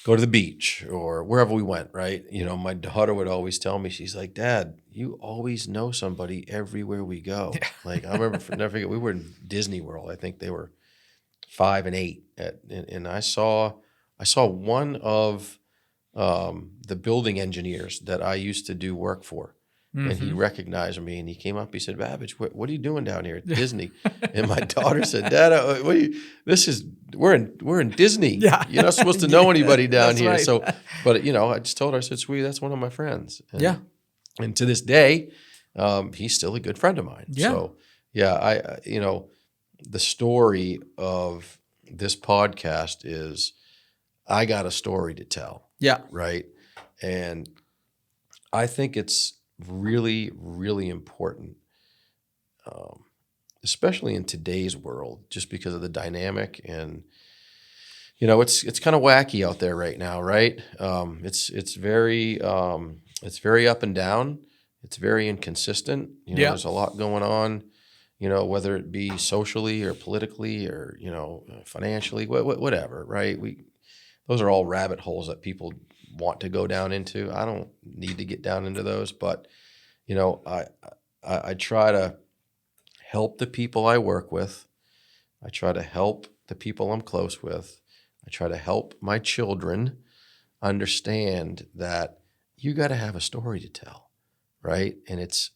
go to the beach or wherever we went, right? My daughter would always tell me, she's like, Dad, you always know somebody everywhere we go. Yeah. Like, I remember, never forget, we were in Disney World. I think they were 5 and 8. And I saw one of the building engineers that I used to do work for. Mm-hmm. And he recognized me, and he came up. He said, "Babbidge, what are you doing down here at Disney?" And my daughter said, "Dad, we're in Disney. Yeah. You're not supposed to know anybody down here." Right. So, but I just told her, I said, "Sweetie, that's one of my friends." And, yeah. And to this day, he's still a good friend of mine. Yeah. So, yeah, the story of this podcast is, I got a story to tell. Yeah. Right. And I think it's really, really important, especially in today's world, just because of the dynamic, and it's kind of wacky out there right now, right? It's very up and down. it's very inconsistent. Yeah. There's a lot going on, whether it be socially or politically or, financially, whatever, right? Those are all rabbit holes that people want to go down into. I don't need to get down into those, but, I try to help the people I work with. I try to help the people I'm close with. I try to help my children understand that you got to have a story to tell, right? And it's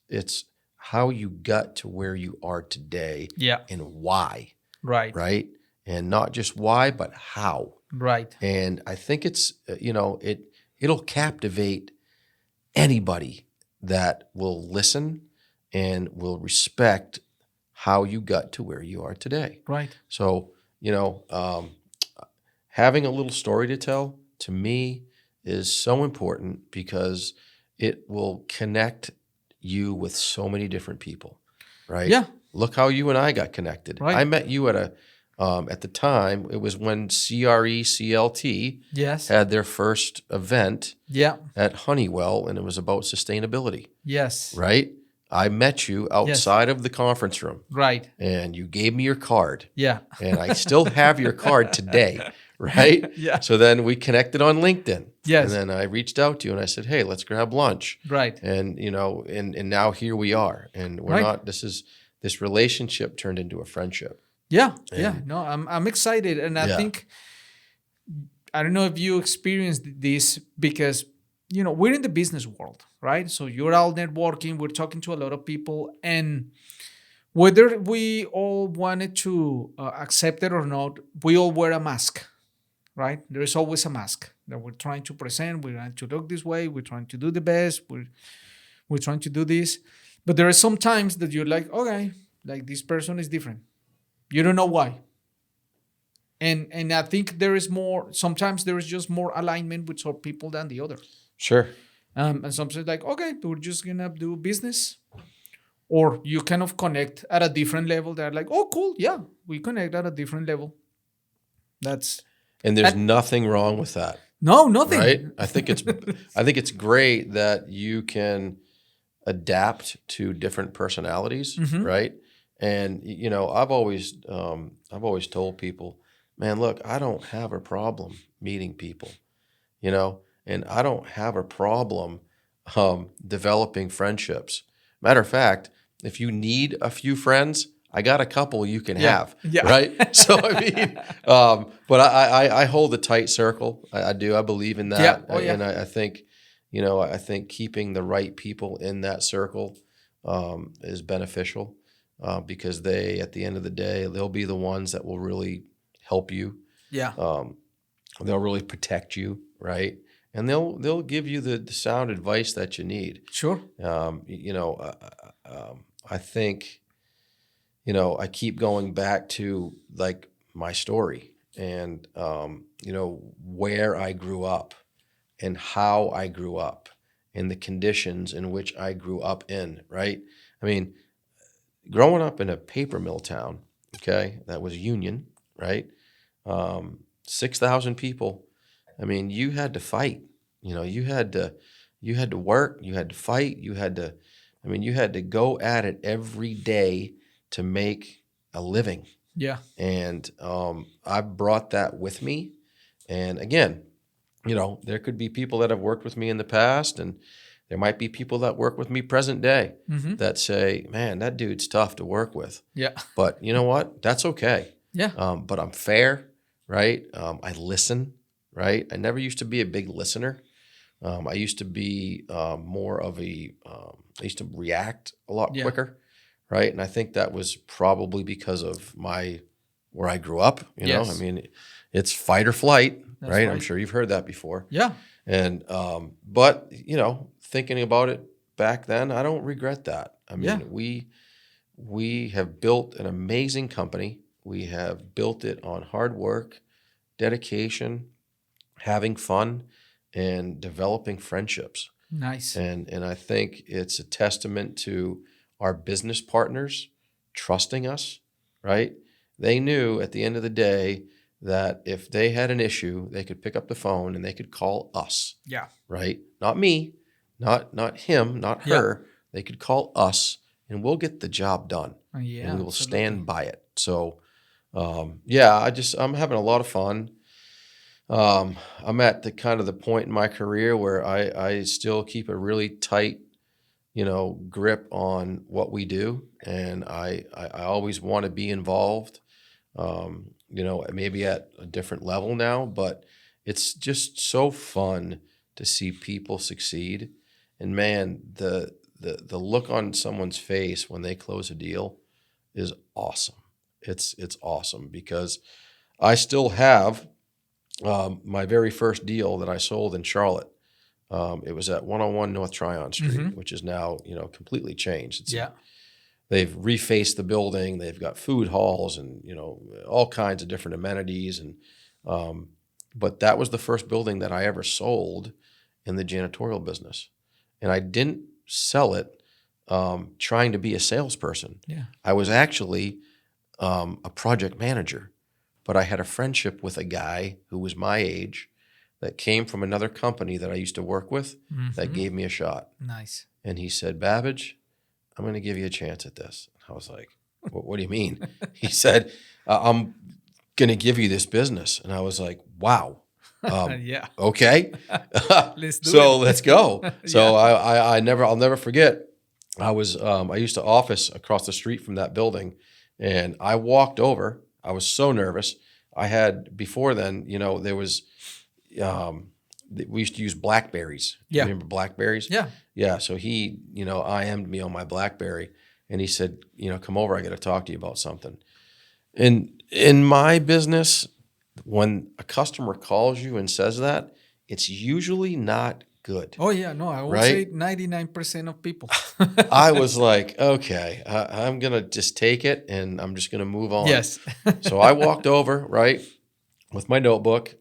how you got to where you are today and why, Right. right? And not just why, but how. Right. And I think it's, it'll captivate anybody that will listen and will respect how you got to where you are today. Right. So, having a little story to tell, to me, is so important because it will connect you with so many different people, right? Yeah. Look how you and I got connected. Right. I met you at the time, it was when CRECLT Yes. had their first event Yeah. at Honeywell, and it was about sustainability, Yes. right? I met you outside of the conference room, Right. and you gave me your card, Yeah. and I still have your card today, right? Yeah. So then we connected on LinkedIn. Yes. And then I reached out to you and I said, hey, let's grab lunch. Right. And, and now here we are. And we're Right. not, this relationship turned into a friendship. Yeah. Yeah. No, I'm excited. And I think, I don't know if you experienced this because, we're in the business world, right? So you're all networking, we're talking to a lot of people, and whether we all wanted to accept it or not, we all wear a mask, right? There is always a mask that we're trying to present. We're trying to look this way. We're trying to do the best. We're trying to do this. But there are some times that you're like, okay, like this person is different. You don't know why. And I think sometimes there is just more alignment with some people than the other. Sure. And sometimes like, okay, we're just going to do business. Or you kind of connect at a different level. They're like, oh, cool. Yeah, we connect at a different level. And there's nothing wrong with that. No, nothing. Right? I think it's great that you can adapt to different personalities, right? And I've always told people, man, look, I don't have a problem meeting people, and I don't have a problem developing friendships. Matter of fact, if you need a few friends, I got a couple you can have, right? So but I hold a tight circle. I do. I believe in that, and I think, I think keeping the right people in that circle is beneficial because at the end of the day, they'll be the ones that will really help you. Yeah. They'll really protect you, right? And they'll give you the sound advice that you need. Sure. I think. I keep going back to like my story and, where I grew up and how I grew up and the conditions in which I grew up in, right? I mean, growing up in a paper mill town, okay, that was union, right? 6,000 people. I mean, you had to fight, you had to work, you had to fight, you had to go at it every day to make a living. Yeah. And I brought that with me. And again, there could be people that have worked with me in the past, and there might be people that work with me present day that say, man, that dude's tough to work with. Yeah. But you know what? That's okay. Yeah. But I'm fair, right? I listen, right? I never used to be a big listener. I used to be more of I used to react a lot quicker. Right. And I think that was probably because of where I grew up. Yes. I mean, it's fight or flight, right? I'm sure you've heard that before. Yeah. And, but, thinking about it back then, I don't regret that. I mean, we have built an amazing company. We have built it on hard work, dedication, having fun, and developing friendships. Nice. And I think it's a testament to our business partners trusting us, right? They knew at the end of the day that if they had an issue, they could pick up the phone and they could call us. Yeah. Right? Not me, not him, not her. they could call us and we'll get the job done. Yeah, and we will absolutely. stand by it. So, yeah, I'm having a lot of fun. I'm at the kind of the point in my career where I still keep a really tight, grip on what we do. And I always want to be involved, maybe at a different level now, but it's just so fun to see people succeed. And man, the look on someone's face when they close a deal is awesome. It's awesome because I still have my very first deal that I sold in Charlotte. It was at 101 North Tryon Street, which is now, completely changed. They've refaced the building. They've got food halls and, all kinds of different amenities. And but that was the first building that I ever sold in the janitorial business. And I didn't sell it trying to be a salesperson. Yeah. I was actually a project manager, but I had a friendship with a guy who was my age that came from another company that I used to work with that gave me a shot. Nice. And he said, Babbidge, I'm going to give you a chance at this. I was like, what do you mean? He said, I'm going to give you this business. And I was like, wow. Yeah. Okay. Let's do So it. let's go. So Yeah. I'll never forget. I used to office across the street from that building, and I walked over. I was so nervous. I had before then, there was, we used to use Blackberries. Yeah. Remember Blackberries? Yeah. Yeah. So he, IM'd me on my Blackberry, and he said, come over. I got to talk to you about something. And in my business, when a customer calls you and says that, it's usually not good. Oh, yeah. No, I would Right? say 99% of people. I was like, okay, I'm going to just take it and I'm just going to move on. Yes. So I walked over, right, with my notebook,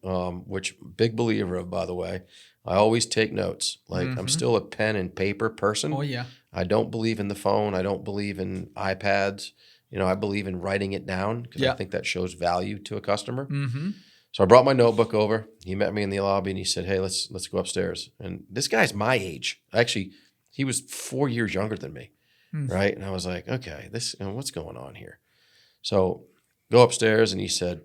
which big believer of, by the way. I always take notes. Like I'm still a pen and paper person. Oh, yeah. I don't believe in the phone. I don't believe in iPads. I believe in writing it down because I think that shows value to a customer. So I brought my notebook over. He met me in the lobby and he said, hey, let's go upstairs. And this guy's my age. Actually, he was 4 years younger than me, right? And I was like, okay, what's going on here? So go upstairs, and he said,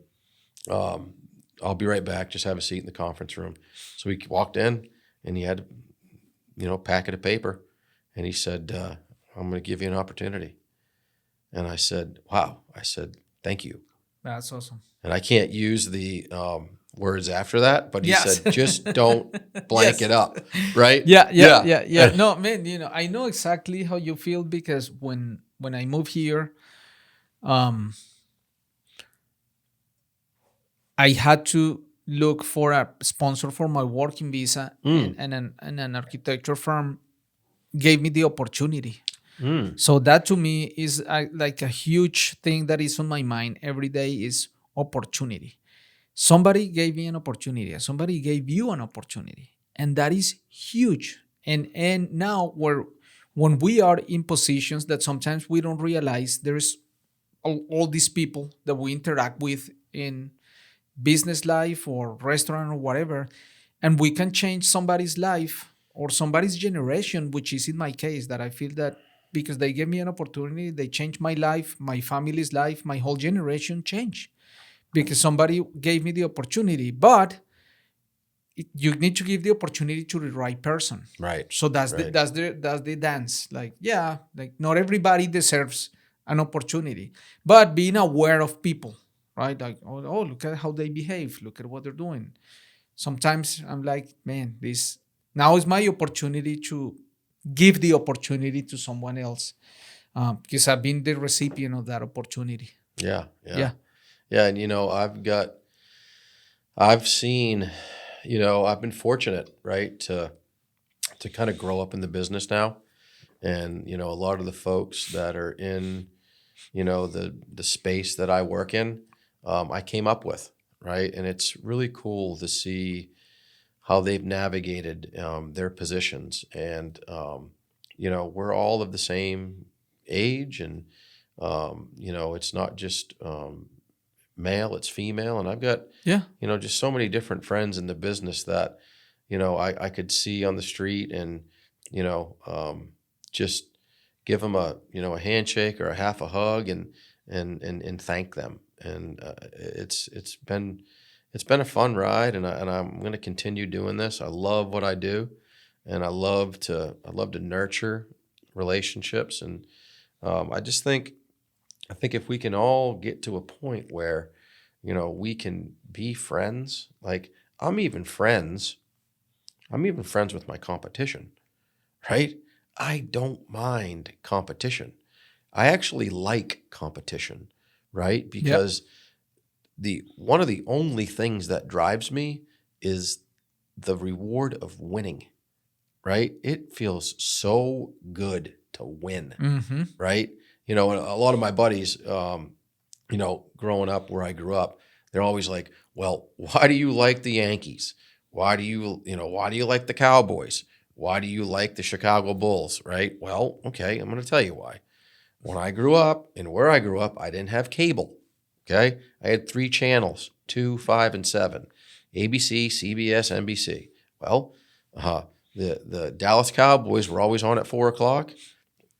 I'll be right back. Just have a seat in the conference room. So we walked in, and he had, a packet of paper. And he said, I'm going to give you an opportunity. And I said, wow. I said, thank you. That's awesome. And I can't use the words after that, but he Yes. said, just don't blank it up, right? Yeah. No, man, I know exactly how you feel because when I moved here, I had to look for a sponsor for my working visa, and an architecture firm gave me the opportunity. So that to me is like a huge thing that is on my mind every day is opportunity. Somebody gave me an opportunity. Somebody gave you an opportunity. And that is huge. And now when we are in positions that sometimes we don't realize there's all these people that we interact with in business life or restaurant or whatever, and we can change somebody's life or somebody's generation, which is in my case that I feel that because they gave me an opportunity, they changed my life, my family's life, my whole generation changed because somebody gave me the opportunity. But you need to give the opportunity to the right person. Right. So that's right. the dance. Like not everybody deserves an opportunity, but being aware of people, right? Like oh look at how they behave, look at what they're doing. Sometimes I'm like, man, this now is my opportunity to give the opportunity to someone else because I've been the recipient of that opportunity. Yeah. And I've seen, I've been fortunate, right, to kind of grow up in the business now, and a lot of the folks that are in, the space that I work in, I came up with, right, and it's really cool to see how they've navigated their positions. And, we're all of the same age, and, it's not just male, it's female. And I've got, just so many different friends in the business that, I could see on the street and, just give them a handshake or a half a hug and thank them. And it's been a fun ride, and I'm going to continue doing this. I love what I do, and I love to nurture relationships. And I think if we can all get to a point where we can be friends, like I'm even friends with my competition, right? I don't mind competition. I actually like competition, right? Because one of the only things that drives me is the reward of winning, right? It feels so good to win, right? A lot of my buddies, growing up where I grew up, they're always like, well, why do you like the Yankees? Why do you like the Cowboys? Why do you like the Chicago Bulls, right? Well, okay, I'm going to tell you why. When I grew up and where I grew up, I didn't have cable, okay? I had 3 channels, 2, 5, and 7, ABC, CBS, NBC. Well, the Dallas Cowboys were always on at 4 o'clock,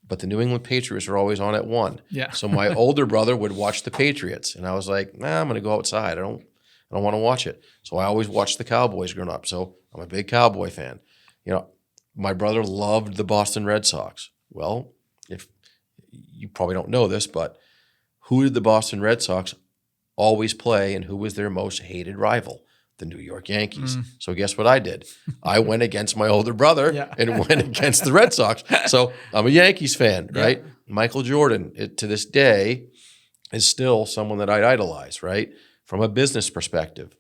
but the New England Patriots were always on at 1. Yeah. So my older brother would watch the Patriots, and I was like, nah, I'm going to go outside. I don't want to watch it. So I always watched the Cowboys growing up. So I'm a big Cowboy fan. My brother loved the Boston Red Sox. Well, if you probably don't know this, but who did the Boston Red Sox always play, and who was their most hated rival? The New York Yankees. So guess what I did? I went against my older brother and went against the Red Sox. So I'm a Yankees fan, right? Yeah. Michael Jordan, to this day, is still someone that I idolize, right? From a business perspective.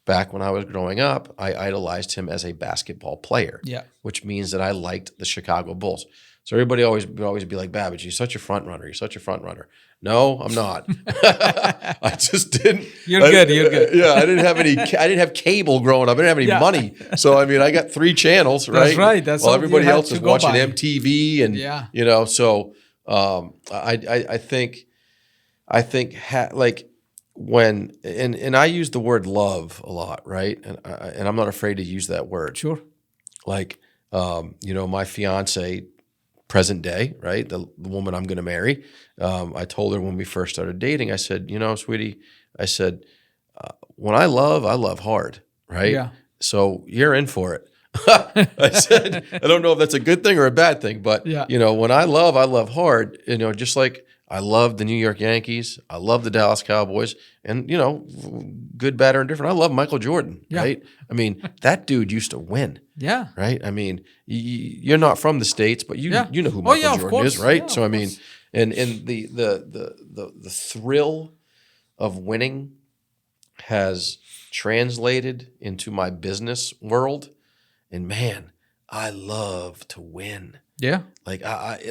Back when I was growing up, I idolized him as a basketball player, which means that I liked the Chicago Bulls. So everybody would always be like, Babbidge, you're such a front runner. You're such a front runner. No, I'm not. I just didn't. You're good. Yeah, I didn't have cable growing up. I didn't have any money. So I got 3 channels, right? That's right. That's while everybody else is watching by. MTV and So I think when and I use the word love a lot, right? And I'm not afraid to use that word. Sure. Like my fiance, present day, right? The woman I'm going to marry. I told her when we first started dating, I said, sweetie, I said, when I love hard, right? Yeah. So you're in for it. I said, I don't know if that's a good thing or a bad thing, but when I love hard, just like I love the New York Yankees, I love the Dallas Cowboys, and good, bad, or indifferent, I love Michael Jordan, right? I mean, that dude used to win. Yeah. Right? I mean, you're not from the States, but you know who Michael Jordan is, right? Yeah, so I mean, and the thrill of winning has translated into my business world, and man, I love to win. Yeah. Like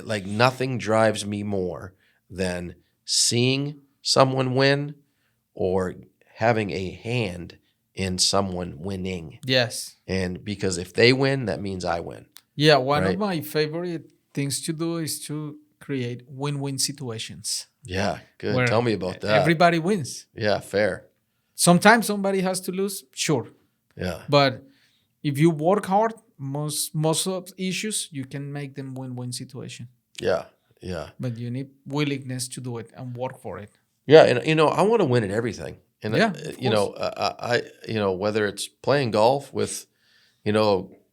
like nothing drives me more than seeing someone win or having a hand in someone winning. Yes. And because if they win, that means I win. Yeah, one of my favorite things to do is to create win-win situations. Yeah, good. Tell me about that. Everybody wins. Yeah, fair. Sometimes somebody has to lose, sure. Yeah. But if you work hard, most of issues, you can make them win-win situation. Yeah, yeah. But you need willingness to do it and work for it. Yeah, and I want to win at everything. And I whether it's playing golf with,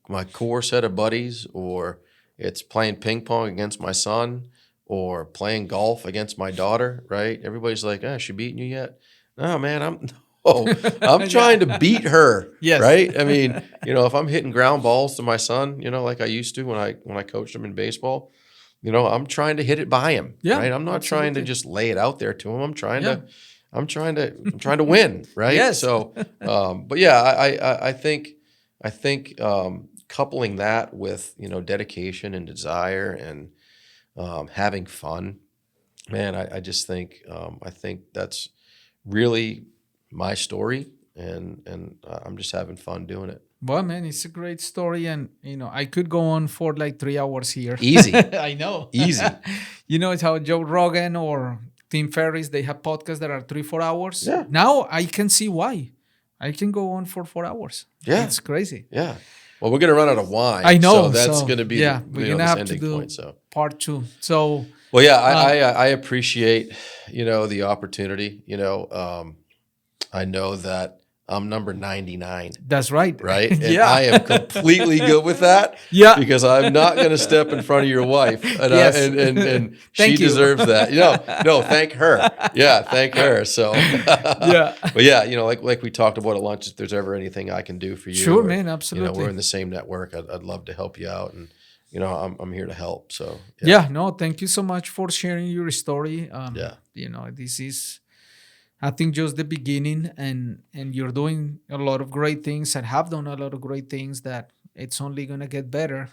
my core set of buddies, or it's playing ping pong against my son, or playing golf against my daughter, right? Everybody's like, she beating you yet? No, man, I'm trying to beat her. Yes. Right? I mean, if I'm hitting ground balls to my son, like I used to when I coached him in baseball, I'm trying to hit it by him. Yeah, right? I'm not absolutely. trying to just lay it out there to him. I'm trying to win, right? Yes. So, but yeah, I think coupling that with dedication and desire and having fun, man, I just think I think that's really my story, and I'm just having fun doing it. Well, man, it's a great story, and I could go on for like 3 hours here. Easy. I know. Easy. It's how Joe Rogan or Tim Ferriss, they have podcasts that are 3-4 hours. Yeah. Now I can see why. I can go on for 4 hours. Yeah. It's crazy. Yeah. Well, we're going to run out of wine. I know. So that's going to be we're the gonna have ending to do point. So part 2. So well, yeah, I appreciate, the opportunity. I know that I'm number 99. that's right. Right? And Yeah. I am completely good with that. Yeah. Because I'm not going to step in front of your wife. And, Yes. and she Thank you. deserves that. No, thank her. Yeah, thank her. So, Yeah. But yeah, like we talked about at lunch, if there's ever anything I can do for you. Sure, or, man, absolutely. we're in the same network. I'd love to help you out. And, I'm here to help. So, Yeah, no, thank you so much for sharing your story. Yeah. This is, I think, just the beginning, and you're doing a lot of great things and have done a lot of great things that it's only going to get better.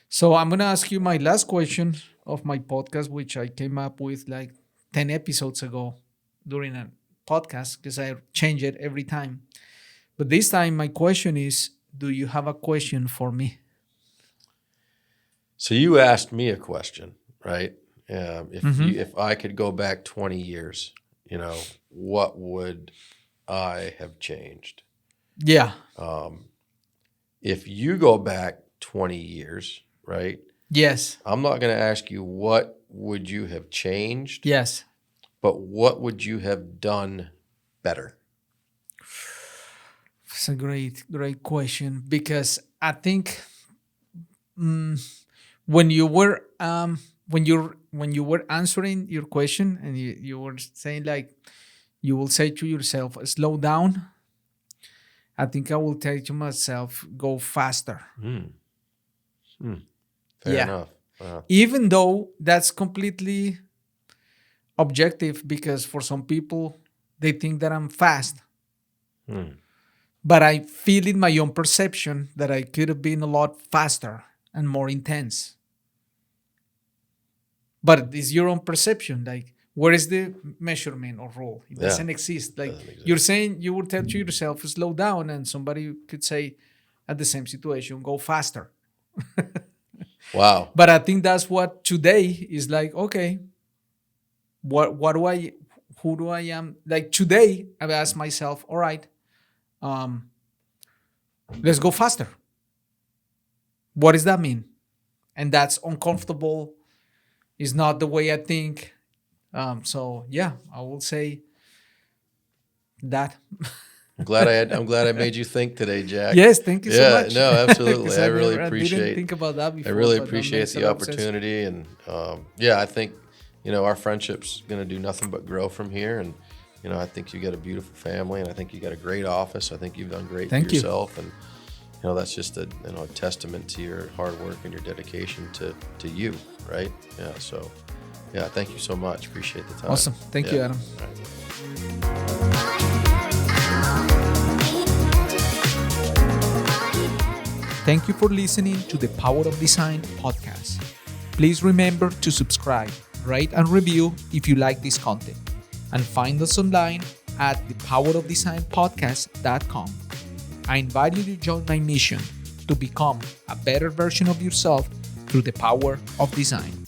So I'm going to ask you my last question of my podcast, which I came up with like 10 episodes ago during a podcast because I change it every time. But this time my question is, do you have a question for me? So you asked me a question, right? If I could go back 20 years, what would I have changed? Yeah. If you go back 20 years, right? Yes. I'm not going to ask you what would you have changed, Yes. but what would you have done better? It's a great question, because I think when you were answering your question, and you were saying like you will say to yourself, slow down. I think I will tell to myself, go faster. Fair enough. Wow. Even though that's completely objective, because for some people they think that I'm fast. But I feel in my own perception that I could have been a lot faster and more intense. But it's your own perception. Like, where is the measurement or rule? It doesn't exist. Like, you're saying, you would tell to yourself, slow down, and somebody could say at the same situation, go faster. Wow. But I think that's what today is like, okay, who do I am? Like today, I've asked myself, all right, let's go faster. What does that mean? And that's uncomfortable. It's not the way I think. So yeah, I will say that. I'm glad I made you think today, Jack. Yes, thank you so much. No, absolutely. I really I appreciate. didn't think about that before. I really but that appreciate makes a the lot of sense. opportunity, and I think our friendship's going to do nothing but grow from here, and I think you got a beautiful family, and I think you got a great office. I think you've done great for yourself, and that's just a testament to your hard work and your dedication to you, right? Yeah. So, yeah, thank you so much. Appreciate the time. Awesome. Thank you, Adam. All right. Thank you for listening to the Power of Design podcast. Please remember to subscribe, rate, and review if you like this content. And find us online at thepowerofdesignpodcast.com. I invite you to join my mission to become a better version of yourself through the power of design.